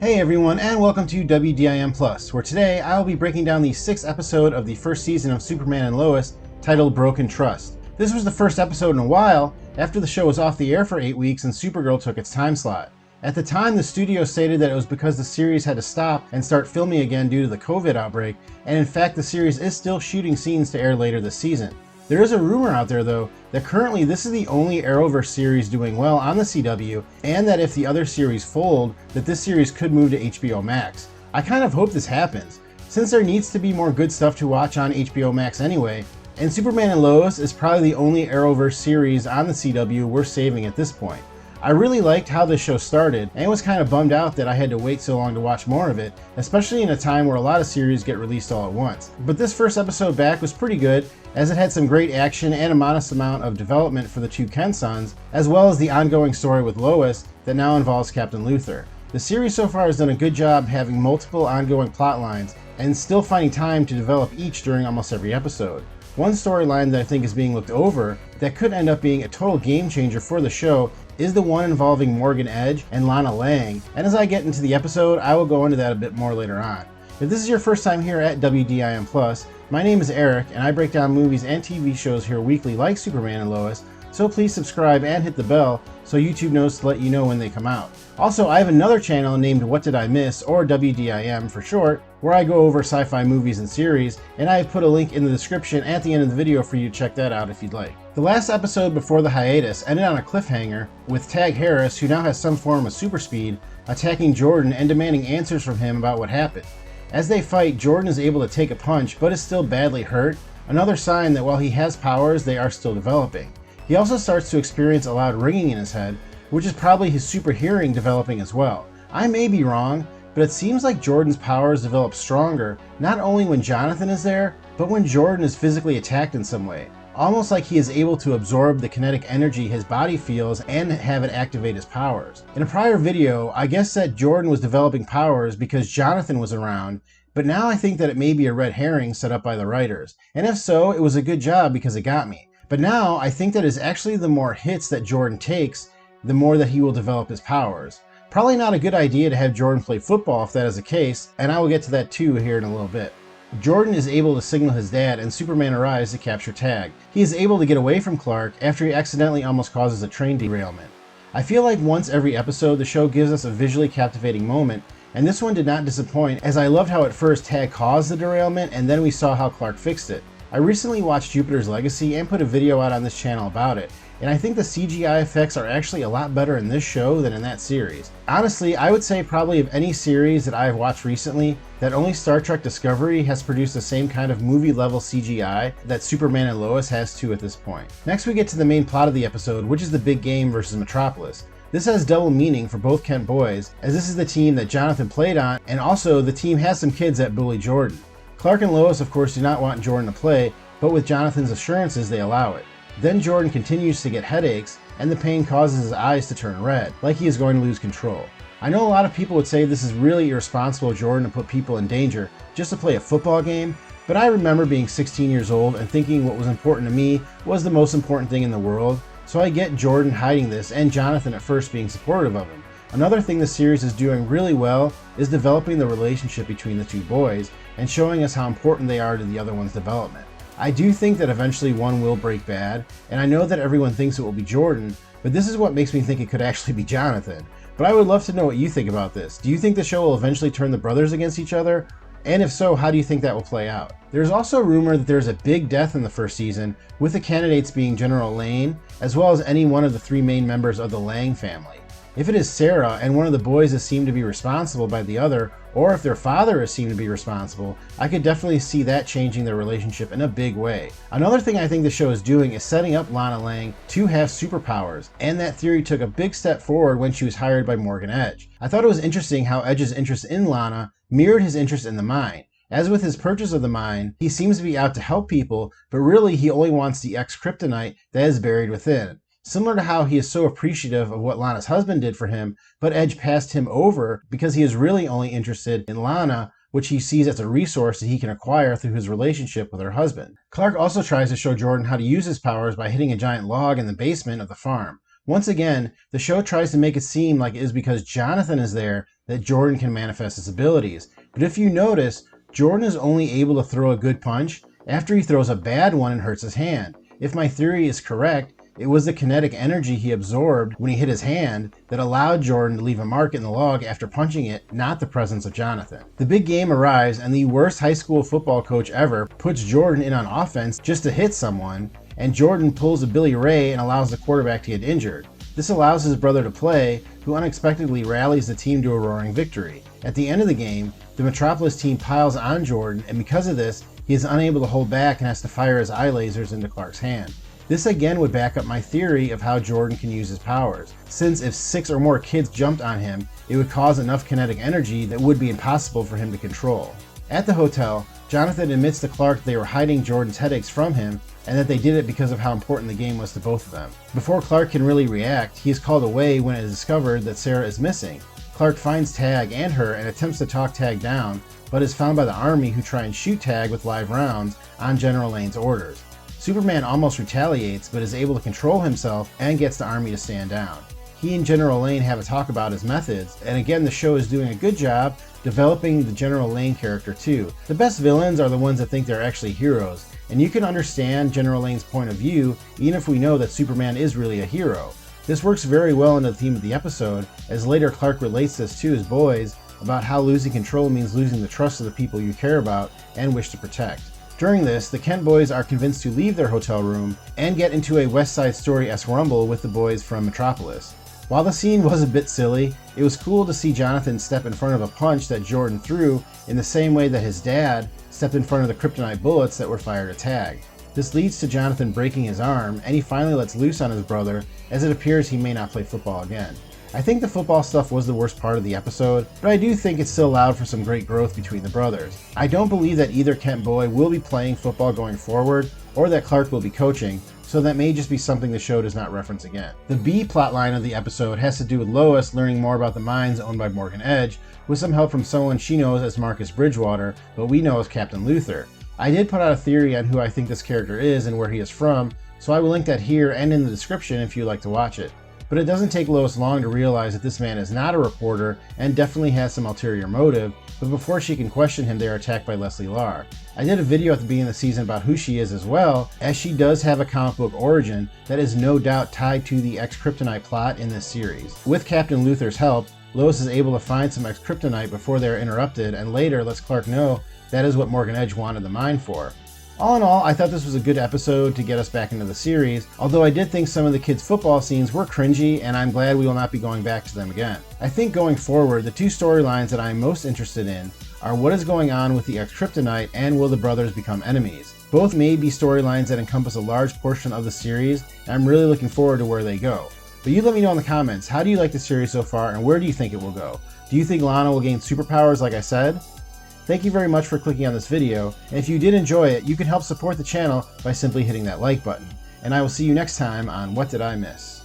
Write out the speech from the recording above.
Hey everyone, and welcome to WDIM Plus, where today I will be breaking down the 6th episode of the first season of Superman and Lois, titled Broken Trust. This was the first episode in a while, after the show was off the air for 8 weeks and Supergirl took its time slot. At the time, the studio stated that it was because the series had to stop and start filming again due to the COVID outbreak, and in fact the series is still shooting scenes to air later this season. There is a rumor out there though, that currently this is the only Arrowverse series doing well on the CW, and that if the other series fold, that this series could move to HBO Max. I kind of hope this happens, since there needs to be more good stuff to watch on HBO Max anyway, and Superman and Lois is probably the only Arrowverse series on the CW worth saving at this point. I really liked how this show started, and was kind of bummed out that I had to wait so long to watch more of it, especially in a time where a lot of series get released all at once. But this first episode back was pretty good, as it had some great action and a modest amount of development for the two Kent sons, as well as the ongoing story with Lois that now involves Captain Luthor. The series so far has done a good job having multiple ongoing plot lines, and still finding time to develop each during almost every episode. One storyline that I think is being looked over that could end up being a total game changer for the show is the one involving Morgan Edge and Lana Lang, and as I get into the episode, I will go into that a bit more later on. If this is your first time here at WDIM Plus, my name is Eric, and I break down movies and TV shows here weekly like Superman and Lois, so please subscribe and hit the bell so YouTube knows to let you know when they come out. Also, I have another channel named What Did I Miss, or WDIM for short, where I go over sci-fi movies and series, and I have put a link in the description at the end of the video for you to check that out if you'd like. The last episode before the hiatus ended on a cliffhanger, with Tag Harris, who now has some form of super speed, attacking Jordan and demanding answers from him about what happened. As they fight, Jordan is able to take a punch, but is still badly hurt, another sign that while he has powers, they are still developing. He also starts to experience a loud ringing in his head, which is probably his super hearing developing as well. I may be wrong, but it seems like Jordan's powers develop stronger, not only when Jonathan is there, but when Jordan is physically attacked in some way. Almost like he is able to absorb the kinetic energy his body feels and have it activate his powers. In a prior video, I guessed that Jordan was developing powers because Jonathan was around, but now I think that it may be a red herring set up by the writers. And if so, it was a good job because it got me. But now I think that it's actually the more hits that Jordan takes, the more that he will develop his powers. Probably not a good idea to have Jordan play football if that is the case, and I will get to that too here in a little bit. Jordan is able to signal his dad and Superman arrives to capture Tag. He is able to get away from Clark after he accidentally almost causes a train derailment. I feel like once every episode the show gives us a visually captivating moment, and this one did not disappoint, as I loved how at first Tag caused the derailment and then we saw how Clark fixed it. I recently watched Jupiter's Legacy and put a video out on this channel about it, and I think the CGI effects are actually a lot better in this show than in that series. Honestly, I would say probably of any series that I have watched recently, that only Star Trek Discovery has produced the same kind of movie-level CGI that Superman and Lois has too at this point. Next we get to the main plot of the episode, which is the big game versus Metropolis. This has double meaning for both Kent boys, as this is the team that Jonathan played on, and also the team has some kids that bully Jordan. Clark and Lois of course do not want Jordan to play, but with Jonathan's assurances they allow it. Then Jordan continues to get headaches, and the pain causes his eyes to turn red, like he is going to lose control. I know a lot of people would say this is really irresponsible of Jordan to put people in danger just to play a football game, but I remember being 16 years old and thinking what was important to me was the most important thing in the world, so I get Jordan hiding this and Jonathan at first being supportive of him. Another thing the series is doing really well is developing the relationship between the two boys and showing us how important they are to the other one's development. I do think that eventually one will break bad, and I know that everyone thinks it will be Jordan, but this is what makes me think it could actually be Jonathan. But I would love to know what you think about this. Do you think the show will eventually turn the brothers against each other? And if so, how do you think that will play out? There's also a rumor that there's a big death in the first season, with the candidates being General Lane, as well as any one of the three main members of the Lang family. If it is Sarah and one of the boys is seen to be responsible by the other, or if their father is seen to be responsible, I could definitely see that changing their relationship in a big way. Another thing I think the show is doing is setting up Lana Lang to have superpowers, and that theory took a big step forward when she was hired by Morgan Edge. I thought it was interesting how Edge's interest in Lana mirrored his interest in the mine. As with his purchase of the mine, he seems to be out to help people, but really he only wants the X-kryptonite that is buried within. Similar to how he is so appreciative of what Lana's husband did for him, but Edge passed him over because he is really only interested in Lana, which he sees as a resource that he can acquire through his relationship with her husband. Clark also tries to show Jordan how to use his powers by hitting a giant log in the basement of the farm. Once again, the show tries to make it seem like it is because Jonathan is there that Jordan can manifest his abilities. But if you notice, Jordan is only able to throw a good punch after he throws a bad one and hurts his hand. If my theory is correct, it was the kinetic energy he absorbed when he hit his hand that allowed Jordan to leave a mark in the log after punching it, not the presence of Jonathan. The big game arrives and the worst high school football coach ever puts Jordan in on offense just to hit someone, and Jordan pulls a Billy Ray and allows the quarterback to get injured. This allows his brother to play, who unexpectedly rallies the team to a roaring victory. At the end of the game, the Metropolis team piles on Jordan, and because of this, he is unable to hold back and has to fire his eye lasers into Clark's hand. This again would back up my theory of how Jordan can use his powers, since if 6 or more kids jumped on him, it would cause enough kinetic energy that would be impossible for him to control. At the hotel, Jonathan admits to Clark that they were hiding Jordan's headaches from him, and that they did it because of how important the game was to both of them. Before Clark can really react, he is called away when it is discovered that Sarah is missing. Clark finds Tag and her and attempts to talk Tag down, but is found by the army, who try and shoot Tag with live rounds on General Lane's orders. Superman almost retaliates, but is able to control himself and gets the army to stand down. He and General Lane have a talk about his methods, and again the show is doing a good job developing the General Lane character too. The best villains are the ones that think they're actually heroes, and you can understand General Lane's point of view even if we know that Superman is really a hero. This works very well into the theme of the episode, as later Clark relates this to his boys about how losing control means losing the trust of the people you care about and wish to protect. During this, the Kent boys are convinced to leave their hotel room and get into a West Side Story-esque rumble with the boys from Metropolis. While the scene was a bit silly, it was cool to see Jonathan step in front of a punch that Jordan threw in the same way that his dad stepped in front of the kryptonite bullets that were fired at Tag. This leads to Jonathan breaking his arm, and he finally lets loose on his brother, as it appears he may not play football again. I think the football stuff was the worst part of the episode, but I do think it still allowed for some great growth between the brothers. I don't believe that either Kent boy will be playing football going forward, or that Clark will be coaching, so that may just be something the show does not reference again. The B plotline of the episode has to do with Lois learning more about the mines owned by Morgan Edge, with some help from someone she knows as Marcus Bridgewater, but we know as Captain Luthor. I did put out a theory on who I think this character is and where he is from, so I will link that here and in the description if you'd like to watch it. But it doesn't take Lois long to realize that this man is not a reporter and definitely has some ulterior motive, but before she can question him, they are attacked by Leslie Larr. I did a video at the beginning of the season about who she is as well, as she does have a comic book origin that is no doubt tied to the X-Kryptonite plot in this series. With Captain Luthor's help, Lois is able to find some X-Kryptonite before they are interrupted, and later lets Clark know that is what Morgan Edge wanted the mine for. All in all, I thought this was a good episode to get us back into the series, although I did think some of the kids' football scenes were cringy, and I'm glad we will not be going back to them again. I think going forward, the two storylines that I am most interested in are what is going on with the X-Kryptonite and will the brothers become enemies. Both may be storylines that encompass a large portion of the series, and I'm really looking forward to where they go. But you let me know in the comments, how do you like the series so far, and where do you think it will go? Do you think Lana will gain superpowers like I said? Thank you very much for clicking on this video, and if you did enjoy it, you can help support the channel by simply hitting that like button. And I will see you next time on What Did I Miss?